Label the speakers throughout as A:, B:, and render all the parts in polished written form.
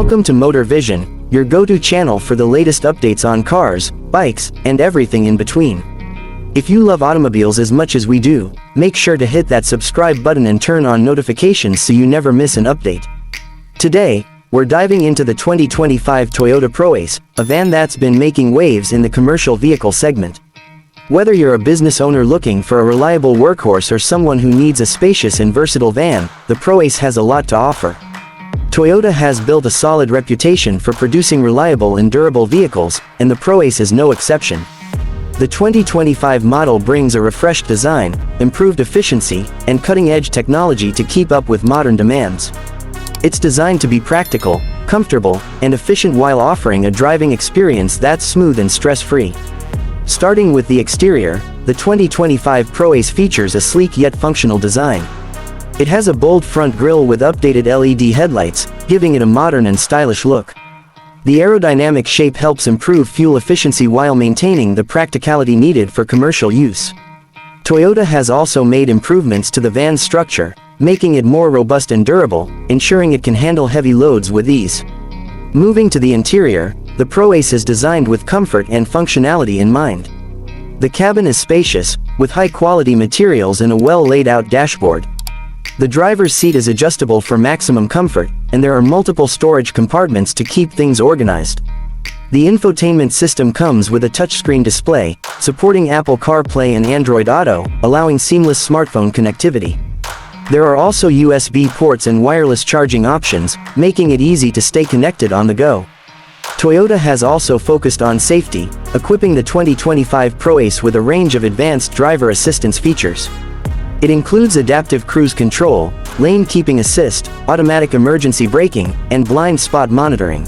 A: Welcome to Motor Vision, your go-to channel for the latest updates on cars, bikes, and everything in between. If you love automobiles as much as we do, make sure to hit that subscribe button and turn on notifications so you never miss an update. Today, we're diving into the 2025 Toyota Proace, a van that's been making waves in the commercial vehicle segment. Whether you're a business owner looking for a reliable workhorse or someone who needs a spacious and versatile van, the Proace has a lot to offer. Toyota has built a solid reputation for producing reliable and durable vehicles, and the Proace is no exception. The 2025 model brings a refreshed design, improved efficiency, and cutting-edge technology to keep up with modern demands. It's designed to be practical, comfortable, and efficient while offering a driving experience that's smooth and stress-free. Starting with the exterior, the 2025 Proace features a sleek yet functional design. It has a bold front grille with updated LED headlights, giving it a modern and stylish look. The aerodynamic shape helps improve fuel efficiency while maintaining the practicality needed for commercial use. Toyota has also made improvements to the van's structure, making it more robust and durable, ensuring it can handle heavy loads with ease. Moving to the interior, the Proace is designed with comfort and functionality in mind. The cabin is spacious, with high-quality materials and a well-laid-out dashboard. The driver's seat is adjustable for maximum comfort, and there are multiple storage compartments to keep things organized. The infotainment system comes with a touchscreen display, supporting Apple CarPlay and Android Auto, allowing seamless smartphone connectivity. There are also USB ports and wireless charging options, making it easy to stay connected on the go. Toyota has also focused on safety, equipping the 2025 Proace with a range of advanced driver assistance features. It includes adaptive cruise control, lane keeping assist, automatic emergency braking, and blind spot monitoring.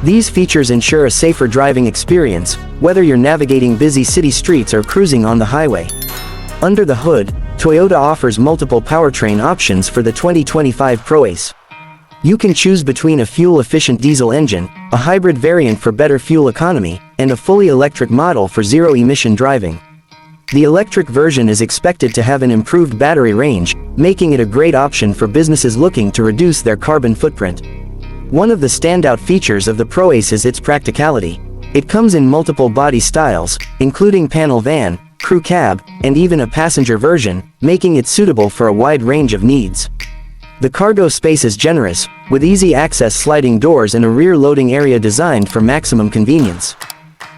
A: These features ensure a safer driving experience, whether you're navigating busy city streets or cruising on the highway. Under the hood, Toyota offers multiple powertrain options for the 2025 Proace. You can choose between a fuel-efficient diesel engine, a hybrid variant for better fuel economy, and a fully electric model for zero-emission driving. The electric version is expected to have an improved battery range, making it a great option for businesses looking to reduce their carbon footprint. One of the standout features of the Proace is its practicality. It comes in multiple body styles, including panel van, crew cab, and even a passenger version, making it suitable for a wide range of needs. The cargo space is generous, with easy-access sliding doors and a rear loading area designed for maximum convenience.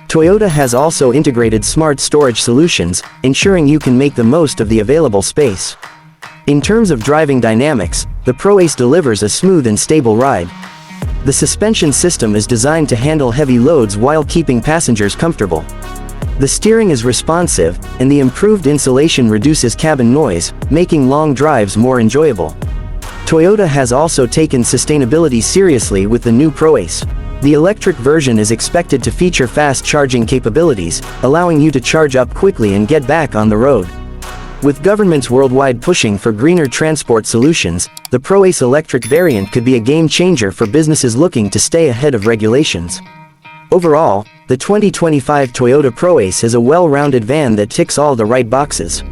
A: Toyota has also integrated smart storage solutions, ensuring you can make the most of the available space. In terms of driving dynamics, the Proace delivers a smooth and stable ride. The suspension system is designed to handle heavy loads while keeping passengers comfortable. The steering is responsive, and the improved insulation reduces cabin noise, making long drives more enjoyable. Toyota has also taken sustainability seriously with the new Proace. The electric version is expected to feature fast charging capabilities, allowing you to charge up quickly and get back on the road. With governments worldwide pushing for greener transport solutions, the Proace electric variant could be a game-changer for businesses looking to stay ahead of regulations. Overall, the 2025 Toyota Proace is a well-rounded van that ticks all the right boxes.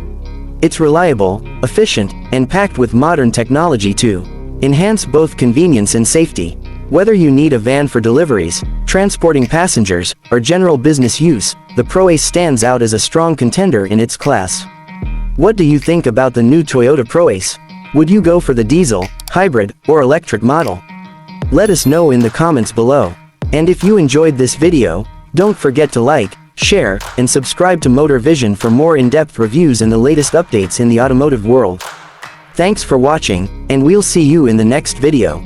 A: It's reliable, efficient, and packed with modern technology to enhance both convenience and safety. Whether you need a van for deliveries, transporting passengers, or general business use, the Proace stands out as a strong contender in its class. What do you think about the new Toyota Proace? Would you go for the diesel, hybrid, or electric model? Let us know in the comments below. And if you enjoyed this video, don't forget to like, share, and subscribe to Motor Vision for more in-depth reviews and the latest updates in the automotive world. Thanks for watching, and we'll see you in the next video.